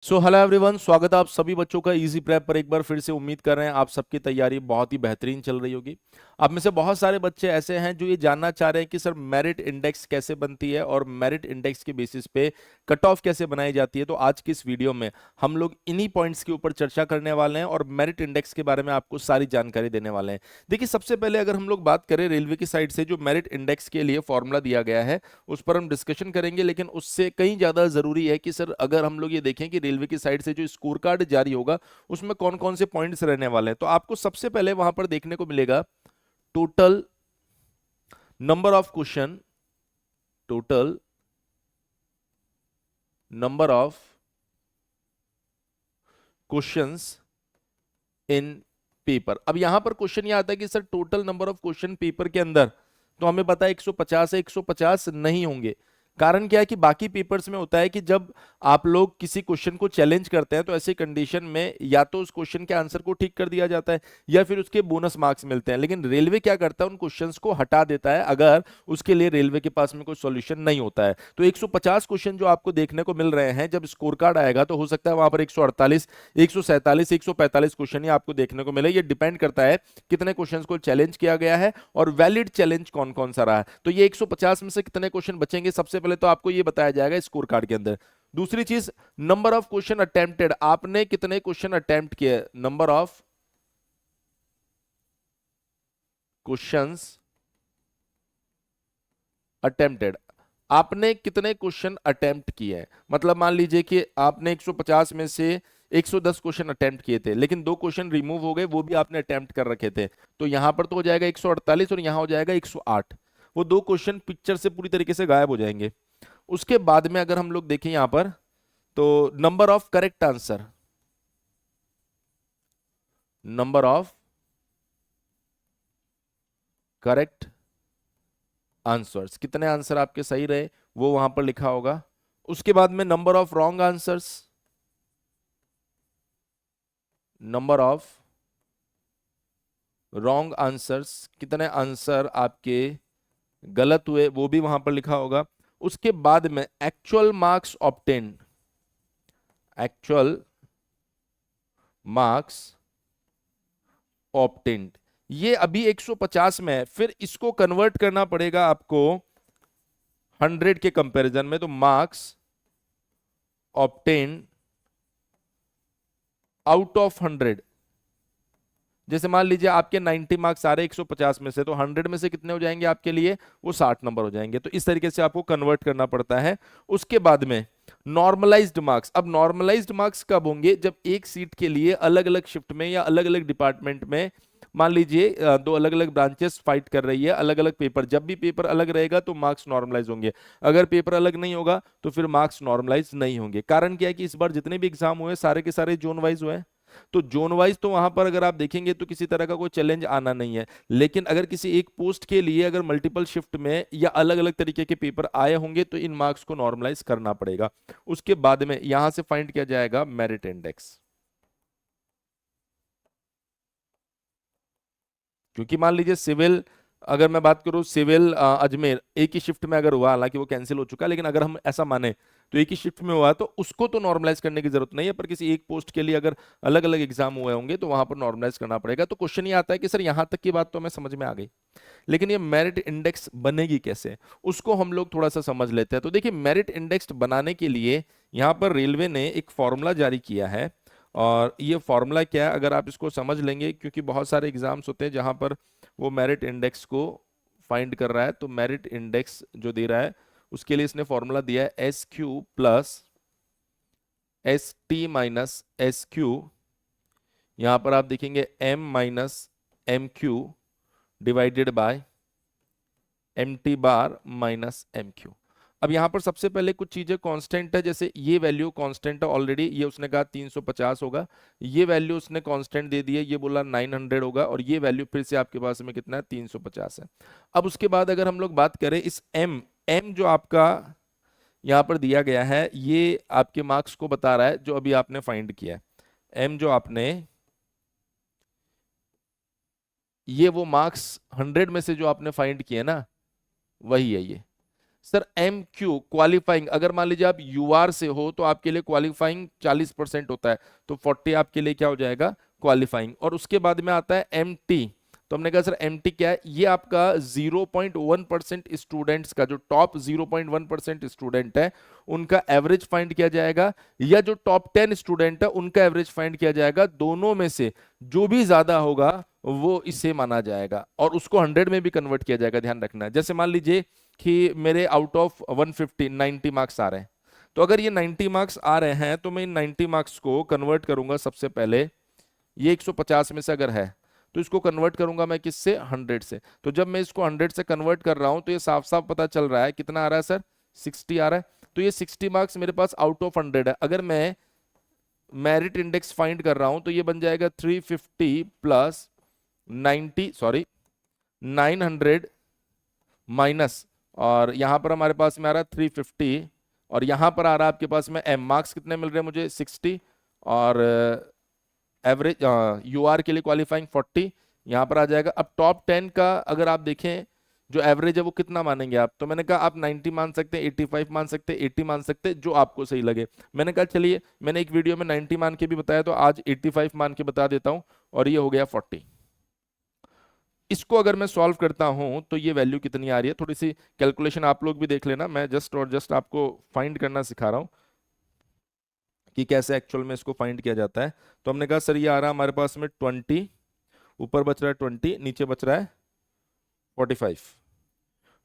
Hello everyone, स्वागत है आप सभी बच्चों का इजी प्रेप पर। एक बार फिर से उम्मीद कर रहे हैं आप सबकी तैयारी बहुत ही बेहतरीन चल रही होगी। आप में से बहुत सारे बच्चे ऐसे हैं जो ये जानना चाह रहे हैं कि सर मेरिट इंडेक्स कैसे बनती है और मेरिट इंडेक्स के बेसिस पे कट ऑफ कैसे बनाई जाती है। तो आज की इस वीडियो में हम लोग इन्हीं पॉइंट्स के ऊपर चर्चा करने वाले हैं और मेरिट इंडेक्स के बारे में आपको सारी जानकारी देने वाले हैं। देखिए, सबसे पहले अगर हम लोग बात करें रेलवे की साइड से जो मेरिट इंडेक्स के लिए फॉर्मूला दिया गया है उस पर हम डिस्कशन करेंगे, लेकिन उससे कहीं ज्यादा जरूरी है कि सर अगर हम लोग ये देखें कि रेलवे की साइड से जो स्कोर कार्ड जारी होगा उसमें कौन कौन से पॉइंट्स रहने वाले हैं। तो आपको सबसे पहले वहां पर देखने को मिलेगा total number of question, total number of questions in paper. अब यहां पर क्वेश्चन ये आता है कि sir total number of question paper के अंदर, तो हमें पता है 150 है, 150 नहीं होंगे। कारण क्या है कि बाकी पेपर्स में होता है कि जब आप लोग किसी क्वेश्चन को चैलेंज करते हैं तो ऐसी कंडीशन में या तो उस क्वेश्चन के आंसर को ठीक कर दिया जाता है या फिर उसके बोनस मार्क्स मिलते हैं। लेकिन रेलवे क्या करता है, उन क्वेश्चंस को हटा देता है अगर उसके लिए रेलवे के पास में कोई सॉल्यूशन नहीं होता है। तो 150 क्वेश्चन जो आपको देखने को मिल रहे हैं, जब स्कोर कार्ड आएगा तो हो सकता है वहां पर 148, 147, 145 क्वेश्चन ही आपको देखने को मिले। ये डिपेंड करता है कितने क्वेश्चंस को चैलेंज किया गया है और वैलिड चैलेंज कौन कौन सा रहा है। तो ये 150 में से कितने क्वेश्चन बचेंगे, सबसे पहले तो आपको ये बताया जाएगा स्कोर कार्ड के अंदर। दूसरी चीज, नंबर ऑफ क्वेश्चन अटेम्प्टेड, आपने कितने क्वेश्चन अटेम्प्ट किए, नंबर ऑफ क्वेश्चंस अटेम्प्टेड, आपने कितने क्वेश्चन अटेम्प्ट किए हैं। मतलब मान लीजिए कि आपने 150 में से 110 क्वेश्चन अटेम्प्ट किए थे, लेकिन दो क्वेश्चन रिमूव हो गए, वो भी आपने अटेम्प्ट कर रखे थे। तो यहां पर तो हो जाएगा 148 और यहां हो जाएगा 108। वो दो क्वेश्चन पिक्चर से पूरी तरीके से गायब हो जाएंगे। उसके बाद में अगर हम लोग देखें यहां पर, तो number of correct answer, number of correct answers, कितने आंसर आपके सही रहे वो वहां पर लिखा होगा। उसके बाद में number of wrong answers, number of wrong answers, कितने आंसर आपके गलत हुए वो भी वहां पर लिखा होगा। उसके बाद में actual marks obtained, actual marks obtained, ये अभी 150 में है, फिर इसको कन्वर्ट करना पड़ेगा आपको 100 के कंपैरिजन में। तो मार्क्स ऑब्टेन्ड आउट ऑफ 100, जैसे मान लीजिए आपके 90 मार्क्स आ रहे 150 में से, तो 100 में से कितने हो जाएंगे आपके लिए, वो 60 नंबर हो जाएंगे। तो इस तरीके से आपको कन्वर्ट करना पड़ता है। उसके बाद में नॉर्मलाइज्ड मार्क्स, अब नॉर्मलाइज्ड मार्क्स कब होंगे, जब एक सीट के लिए अलग अलग शिफ्ट में या अलग अलग डिपार्टमेंट में मान लीजिए दो अलग अलग ब्रांचेस फाइट कर रही है, अलग अलग पेपर, जब भी पेपर अलग रहेगा तो मार्क्स नॉर्मलाइज होंगे। अगर पेपर अलग नहीं होगा तो फिर मार्क्स नॉर्मलाइज नहीं होंगे। कारण क्या है कि इस बार जितने भी एग्जाम हुए सारे के सारे जोन वाइज हुए हैं। तो जोन वाइज तो वहां पर अगर आप देखेंगे तो किसी तरह का कोई चैलेंज आना नहीं है। लेकिन अगर किसी एक पोस्ट के लिए अगर मल्टीपल शिफ्ट में या अलग अलग तरीके के पेपर आए होंगे तो इन मार्क्स को नॉर्मलाइज करना पड़ेगा। उसके बाद में यहां से फाइंड किया जाएगा मेरिट इंडेक्स। क्योंकि मान लीजिए सिविल, अगर मैं बात करूं सिविल अजमेर एक ही शिफ्ट में अगर हुआ, हालांकि वो कैंसिल हो चुका है, लेकिन अगर हम ऐसा माने तो एक ही शिफ्ट में हुआ तो उसको तो नॉर्मलाइज करने की जरूरत नहीं है। पर किसी एक पोस्ट के लिए अगर अलग अलग एग्जाम हुए होंगे तो वहां पर नॉर्मलाइज करना पड़ेगा। तो क्वेश्चन ये आता है कि सर यहां तक की बात तो हमें समझ में आ गई, लेकिन ये मेरिट इंडेक्स बनेगी कैसे, उसको हम लोग थोड़ा सा समझ लेते हैं। तो देखिए, मेरिट इंडेक्स बनाने के लिए यहाँ पर रेलवे ने एक फॉर्मूला जारी किया है। और ये फॉर्मूला क्या है, अगर आप इसको समझ लेंगे, क्योंकि बहुत सारे एग्जाम्स होते हैं जहां पर वो मेरिट इंडेक्स को फाइंड कर रहा है, तो मेरिट इंडेक्स जो दे रहा है उसके लिए इसने फॉर्मूला दिया है SQ plus ST minus SQ। यहां पर आप देखेंगे M minus MQ divided by MT bar minus MQ। अब यहां पर सबसे पहले कुछ चीजें कांस्टेंट है, जैसे ये वैल्यू कांस्टेंट है ऑलरेडी, ये उसने कहा 350 होगा। ये वैल्यू उसने कांस्टेंट दे दी है, ये बोला 900 होगा, और ये वैल्यू फिर से आपके पास में कितना है, 350 है। अब उसके बाद अगर हम लोग बात करें इस M जो आपका यहां पर दिया गया है, ये आपके मार्क्स को बता रहा है जो अभी आपने फाइंड किया है। M जो आपने, ये वो मार्क्स 100 में से जो आपने फाइंड किए ना, वही है ये। सर एम क्यू क्वालिफाइंग, अगर मान लीजिए आप यूआर से हो तो आपके लिए क्वालिफाइंग 40% होता है, तो 40 आपके लिए क्या हो जाएगा, क्वालिफाइंग। और उसके बाद में आता है एम टी। तो हमने कहा सर एम टी क्या है, ये आपका 0.1% स्टूडेंट्स का, जो टॉप 0.1% स्टूडेंट है उनका एवरेज फाइंड किया जाएगा, या जो टॉप 10 स्टूडेंट है उनका एवरेज फाइंड किया जाएगा। दोनों में से जो भी ज्यादा होगा वो इसे माना जाएगा, और उसको 100 में भी कन्वर्ट किया जाएगा। ध्यान रखना, जैसे मान लीजिए कि मेरे आउट ऑफ 150 90 मार्क्स आ रहे हैं, तो अगर ये 90 मार्क्स आ रहे हैं तो मैं इन 90 मार्क्स को कन्वर्ट करूंगा सबसे पहले, ये 150 में से अगर है तो इसको कन्वर्ट करूंगा मैं किससे, 100 से। तो जब मैं इसको 100 से कन्वर्ट कर रहा हूं तो ये साफ साफ पता चल रहा है कितना आ रहा है सर, 60 आ रहा है। तो ये 60 मार्क्स मेरे पास आउट ऑफ 100 है। अगर मैं मेरिट इंडेक्स फाइंड कर रहा हूं तो ये बन जाएगा 350 प्लस 90, सॉरी 900 माइनस, और यहां पर हमारे पास में आ रहा है 350, और यहां पर आ रहा है आपके पास में एम मार्क्स कितने मिल रहे हैं मुझे, 60, और एवरेज यूआर के लिए क्वालिफाइंग 40 यहां पर आ जाएगा। अब टॉप 10 का अगर आप देखें जो एवरेज है वो कितना मानेंगे आप, तो मैंने कहा आप 90 मान सकते हैं, 85 मान सकते हैं, 80 मान सकते हैं, जो आपको सही लगे। मैंने कहा चलिए, मैंने एक वीडियो में 90 मान के भी बताया, तो आज 85 मान के बता देता हूं, और ये हो गया 40। इसको अगर मैं सॉल्व करता हूं तो ये वैल्यू कितनी आ रही है, थोड़ी सी कैलकुलेशन आप लोग भी देख लेना, मैं जस्ट और जस्ट आपको फाइंड करना सिखा रहा हूं कि कैसे एक्चुअल में इसको फाइंड किया जाता है। तो हमने कहा सर ये आ रहा है हमारे पास में 20, ऊपर बच रहा है 20, नीचे बच रहा है 45,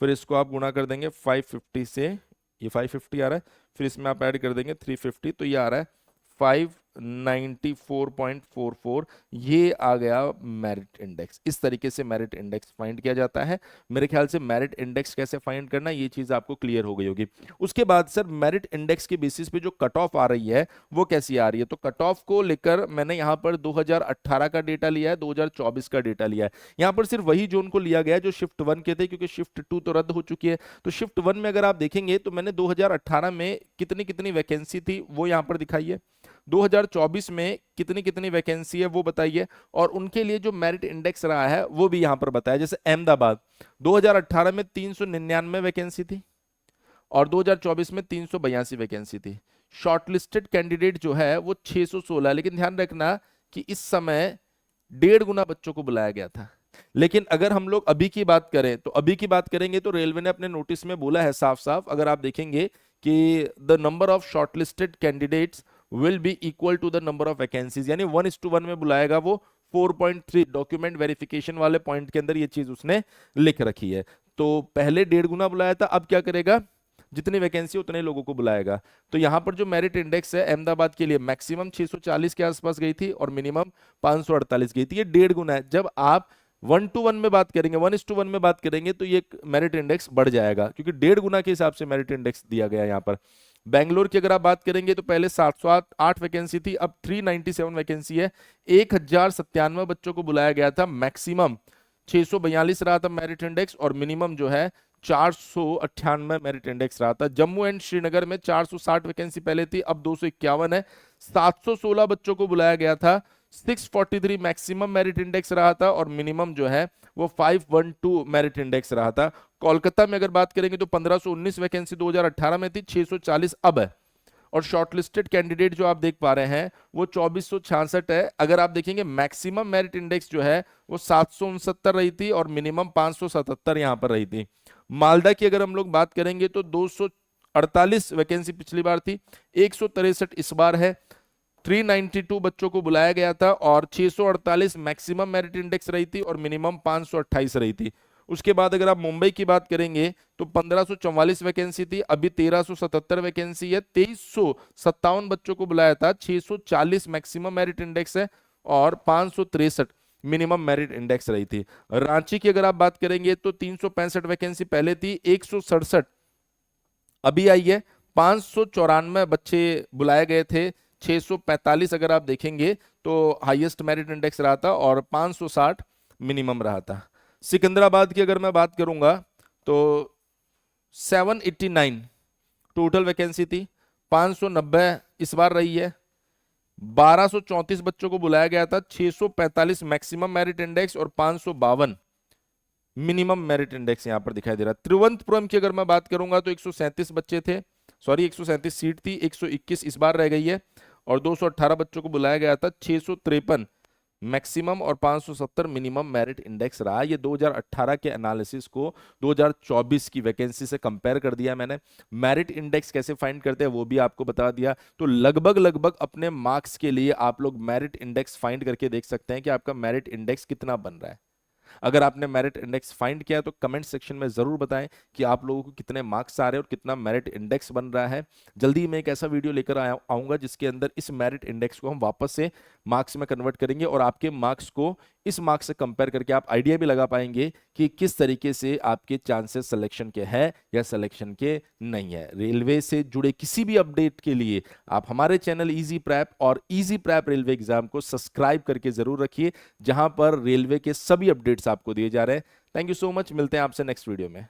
फिर इसको आप गुणा कर देंगे 550 से, ये 550 आ रहा है, फिर इसमें आप ऐड कर देंगे 350, तो ये आ रहा है 594.44, ये आ गया मेरिट इंडेक्स। इस तरीके से मेरिट इंडेक्स फाइंड किया जाता है। मेरे ख्याल से मेरिट इंडेक्स कैसे फाइंड करना, ये चीज आपको क्लियर हो गई होगी। उसके बाद सर मेरिट इंडेक्स के बेसिस पे जो कट ऑफ आ रही है वो कैसी आ रही है, तो कट ऑफ को लेकर मैंने यहाँ पर 2018 का डेटा लिया है, 2024 का डेटा लिया है। यहाँ पर सिर्फ वही जोन को लिया गया है जो शिफ्ट 1 के थे, क्योंकि शिफ्ट 2 तो रद्द हो चुकी है। तो शिफ्ट 1 में अगर आप देखेंगे तो मैंने 2018 में कितनी कितनी वैकेंसी थी वो यहाँ पर दिखाई है, 2024 में कितनी कितनी वैकेंसी है वो बताइए, और उनके लिए जो मेरिट इंडेक्स रहा है वो भी यहां पर बताया। जैसे अहमदाबाद 2018 में 399 वैकेंसी थी, और 2024 में 382 वैकेंसी थी। शॉर्टलिस्टेड कैंडिडेट जो है वो 616, लेकिन ध्यान रखना कि इस समय 1.5 गुना बच्चों को बुलाया गया था। लेकिन अगर हम लोग अभी की बात करें, तो अभी की बात करेंगे तो रेलवे ने अपने नोटिस में बोला है साफ साफ, अगर आप देखेंगे कि the number of shortlisted candidates will be equal to the number of vacancies, यानी 1:1 में बुलाएगा वो 4.3 डॉक्यूमेंट वेरिफिकेशन वाले पॉइंट के अंदर ये चीज उसने लिख रखी है। तो पहले 1.5 गुना बुलाया था, अब क्या करेगा, जितनी वैकेंसी उतने लोगों को बुलाएगा। तो यहां पर जो मेरिट इंडेक्स है अहमदाबाद के लिए मैक्सिमम 640 के आसपास गई थी और मिनिमम 548 गई थी, ये 1.5 गुना है। जब आप 1:1 में बात करेंगे, 1:1 में बात करेंगे तो ये मेरिट इंडेक्स बढ़ जाएगा, क्योंकि 1.5 गुना के हिसाब से मेरिट इंडेक्स दिया गया है यहाँ पर। बेंगलोर की अगर आप बात करेंगे तो पहले 708 वैकेंसी थी, अब 397 वैकेंसी है, 1097 बच्चों को बुलाया गया था, मैक्सिमम 642 रहा था मेरिट इंडेक्स, और मिनिमम जो है 498 मेरिट इंडेक्स रहा था। जम्मू एंड श्रीनगर में 460 वैकेंसी पहले थी, अब 251 है, 716 बच्चों को बुलाया गया था, 643 मैक्सिमम मेरिट इंडेक्स रहा था, और मिनिमम जो है वो 512 मेरिट इंडेक्स रहा था। कोलकाता में अगर बात करेंगे तो 1519 वैकेंसी 2018 में थी, 640 अब है, और शॉर्टलिस्टेड कैंडिडेट जो आप देख पा रहे हैं वो 2466 है। अगर आप देखेंगे मैक्सिमम मेरिट इंडेक्स जो है वो 769 रही थी, और मिनिमम 577 यहां पर रही थी। मालदा की अगर हम लोग बात करेंगे तो 248 वैकेंसी पिछली बार थी, 163 इस बार है, 392 बच्चों को बुलाया गया था, और 648 मैक्सिमम मेरिट इंडेक्स रही थी, और मिनिमम 528 रही थी। उसके बाद अगर आप मुंबई की बात करेंगे तो 1544 वैकेंसी थी, अभी 1377 वैकेंसी है, 2357 बच्चों को बुलाया था, 640 मैक्सिमम मेरिट इंडेक्स है, और 563 मिनिमम मेरिट इंडेक्स रही थी। रांची की अगर आप बात करेंगे तो 365 वैकेंसी पहले थी, 167 अभी आई है, 594 बच्चे बुलाए गए थे, 645 अगर आप देखेंगे तो हाईएस्ट मेरिट इंडेक्स रहा था, और 560 मिनिमम रहा था। सिकंदराबाद की अगर मैं बात करूंगा तो 789 टोटल वैकेंसी थी, 590 इस बार रही है, 1234 बच्चों को बुलाया गया था, 645 मैक्सिमम मेरिट इंडेक्स और 552 मिनिमम मेरिट इंडेक्स यहाँ पर दिखाई दे रहा है। तिरुवनंतपुरम की अगर मैं बात करूंगा तो 137 बच्चे थे, सॉरी 137 सीट थी, 121 इस बार रह गई है, और 218 बच्चों को बुलाया गया था, 653 मैक्सिमम और 570 मिनिमम मेरिट इंडेक्स रहा। ये 2018 के एनालिसिस को 2024 की वैकेंसी से कंपेयर कर दिया मैंने। मेरिट इंडेक्स कैसे फाइंड करते हैं वो भी आपको बता दिया। तो लगभग लगभग अपने मार्क्स के लिए आप लोग मेरिट इंडेक्स फाइंड करके देख सकते हैं कि आपका मेरिट इंडेक्स कितना बन रहा है। अगर आपने मेरिट इंडेक्स फाइंड किया है तो कमेंट सेक्शन में जरूर बताएं कि आप लोगों को कितने मार्क्स आ रहे हैं और कितना मेरिट इंडेक्स बन रहा है। जल्दी मैं एक ऐसा वीडियो लेकर आऊंगा जिसके अंदर इस मेरिट इंडेक्स को हम वापस से मार्क्स में कन्वर्ट करेंगे और आपके मार्क्स को इस मार्क्स से कंपेयर करके आप आइडिया भी लगा पाएंगे कि किस तरीके से आपके चांसेस सिलेक्शन के हैं या सिलेक्शन के नहीं है। रेलवे से जुड़े किसी भी अपडेट के लिए आप हमारे चैनल इजी प्रैप और इजी प्रैप रेलवे एग्जाम को सब्सक्राइब करके जरूर रखिए, जहां पर रेलवे के सभी अपडेट्स आपको दिए जा रहे हैं। थैंक यू सो मच, मिलते हैं आपसे नेक्स्ट वीडियो में।